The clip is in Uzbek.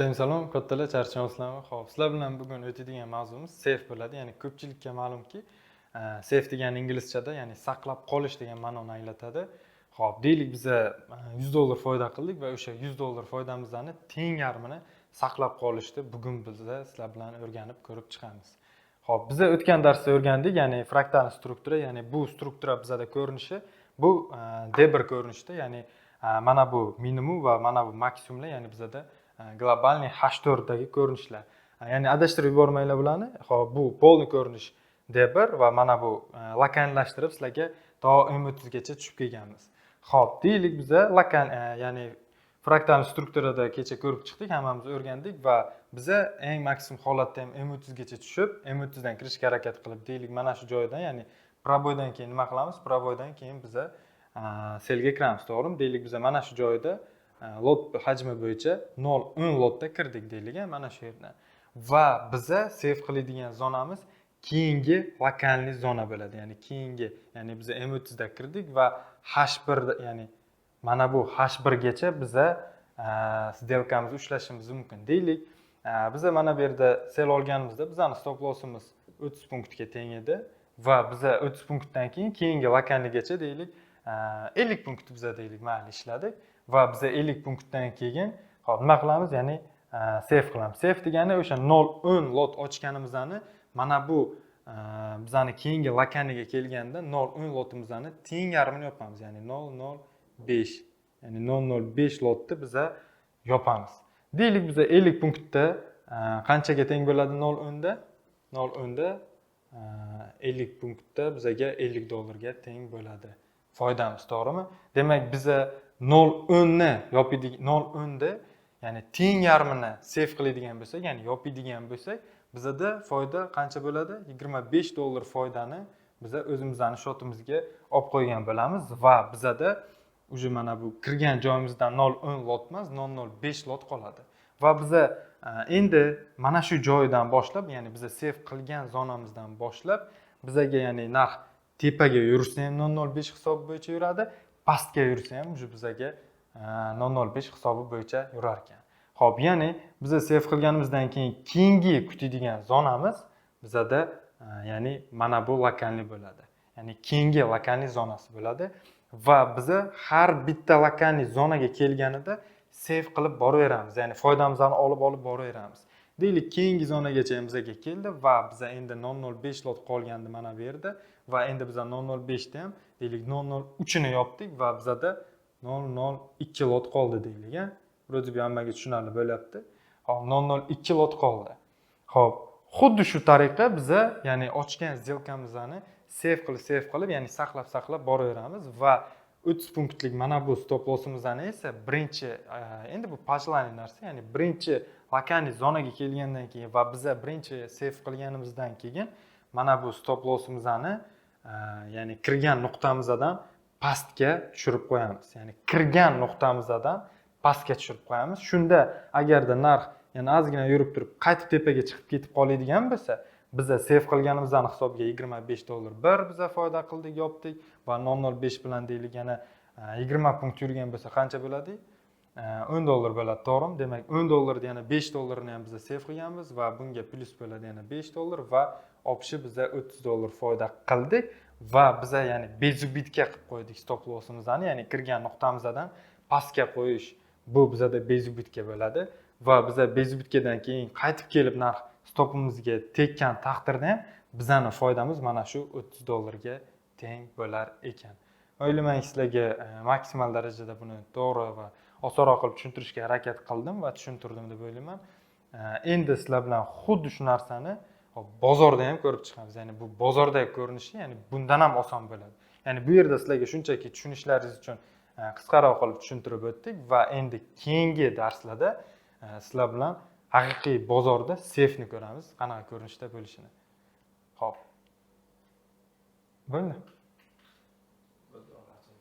Salom, kattalar, charchamasizlarmi? Xo'p, sizlar bilan bugun o'tadigan mavzumiz safe bo'ladi. Ya'ni ko'pchilikka ma'lumki, safe degani inglizchada, ya'ni saqlab qolish degan ma'noni anglatadi. Xo'p, deylik biza $100 foyda qildik va o'sha $100 foydamizni teng yarmini saqlab qolishni bugun biza sizlar bilan o'rganib ko'rib chiqamiz. Xo'p, biza o'tgan darsda o'rgandik, ya'ni fraktal struktura, ya'ni bu struktura bizada ko'rinishi bu Deber ko'rinishda, ya'ni mana bu minimum va mana bu maksimumlar, ya'ni bizada globalniy H4dagi ko'rinishlar. Ya'ni adashtirib yubormanglar bularni. Xo'p, bu polni ko'rinish Deber va mana bu lokallashtırib sizlarga to M30 gacha tushib kelganmiz. Xo'p, deylik biza ya'ni fraktal strukturada kecha ko'rib chiqdik, hammamiz o'rgandik va biza eng maksimum holatda ham M30 gacha tushib, M30 dan kirishga harakat qilib, deylik mana shu joydan, ya'ni proboydan keyin nima qilamiz? Proboydan keyin biza selga kiramiz, to'g'rimi? Deylik biza mana shu joyda lot hajmi bo'yicha 0.10 lotda kirdik deylik, mana shu yerdan. Va biza safe qiladigan zonamiz keyingi lokalniy zona bo'ladi. Ya'ni keyingi, ya'ni biza M30 da kirdik va H1 da, ya'ni mana bu H1 gacha biza сделкamizni ushlashimiz mumkin. Deylik, biza mana bu yerda sel olganimizda bizning stop lossimiz 30 punktga teng edi va biza 30 punktdan keyin keyingi lokalnigacha deylik 50 punkt biza deylik mayli ishladik. Va biza 50 punktdan keyin hop nima qilamiz? Ya'ni safe qilamiz. Safe degani o'sha 0.10 lot ochganimizni mana bu bizani keyingi lokalniga kelganda 0.10 lotimizni teng yarmini yopamiz. Ya'ni 0.05. Ya'ni 0.05 lotni biza yopamiz. Deylik biza 50 punktda qanchaga teng bo'ladi 0.10 da? 0.10 da 50 punktda bizaga $50 ga teng bo'ladi. Foydamiz, to'g'rimi? Demak, biza 0.10 ni yopadigan, 0.10 da, ya'ni teng yarmini safe qiladigan bo'lsak, ya'ni yopadigan bo'lsak, bizada foyda qancha bo'ladi? $25 foydani biza o'zimizning shotimizga olib qo'ygan bo'lamiz va bizada uje mana bu kirgan joyimizdan 0.10 lot emas, 0.05 lot qoladi. Va biza endi mana shu joydan boshlab, ya'ni biza safe qilgan zonamizdan boshlab bizaga, ya'ni narx tepaga yursa ham 0.05 hisobi bo'yicha yuradi, pastga yursa ham uje bizaga 0.05 hisobi bo'yicha yurar ekan. Xo'p, ya'ni biza safe qilganimizdan keyin keyingi kutadigan zonamiz bizada ya'ni mana bu lokalniy bo'ladi. Ya'ni keyingi lokalniy zonasi bo'ladi va biza har bitta lokalniy zonaga kelganida safe qilib boraveramiz. Ya'ni foydamizni olib boraveramiz. Deylik, keyingi zonagacha bizga keldi va biza endi 0.05 lot qolgandi mana bu yerda va endi biza 0.05 da ham deylik 0.03 ni yopdik va bizada 0.02 lot qoldi deylik, ha. Vроде бы hammaga tushunarli bo'lyapti. Hop, 0.02 lot qoldi. Hop, xuddi shu tariqa biza, ya'ni ochgan сделкamizni safe qilib, ya'ni saqlab boraveramiz va 30 punktlik mana bu stop lossimizni esa birinchi, endi bu pajlaniy narsa, ya'ni birinchi lokalniy zonaga kelgandan keyin va biza birinchi safe qilganimizdan keyin mana bu stop lossimizni ya'ni kirgan nuqtamizdan pastga tushirib qo'yamiz. Ya'ni kirgan nuqtamizdan pastga tushirib qo'yamiz. Shunda agarda narx yana ozgina yurib turib qaytib tepaga chiqib ketib qoladigan bo'lsa, biza safe qilganimizning hisobiga $25 bir biza foyda qildik, yopdik va 0.05 bilan deylik yana 20 punkt yurgan bo'lsa qancha bo'ladi? $10 bo'ladi, to'g'rimi? Demak, $10 yana $5 ni ham biza safe qilganmiz va bunga plus bo'ladi yana $5 va opshi biza $30 foyda qildik va biza ya'ni bezubitga qilib qo'ydik stop lossimizni, ya'ni kirgan nuqtamizdan pastga qo'yish bu bizada bezubitga bo'ladi va biza bezubitkadan keyin qaytib kelib narx stopimizga tekkan taqdirda ham bizning foydamiz mana shu $30 ga teng bo'lar ekan. O'ylaymanki sizlarga maksimal darajada buni to'g'ri va osonroq qilib tushuntirishga harakat qildim va tushuntirdim deb o'ylayman. Endi sizlar bilan xuddi shu narsani bozorda ham ko'rib chiqamiz. Ya'ni bu bozordagi ko'rinishi, ya'ni bundan ham oson bo'ladi. Ya'ni bu yerda sizlarga shunchaki tushunishlaringiz uchun qisqaroq qilib tushuntirib o'tdik va endi keyingi darslarda sizlar bilan haqiqiy bozorda safeni ko'ramiz, qanaqa ko'rinishda bo'lishini. Xo'p. Bo'ldi.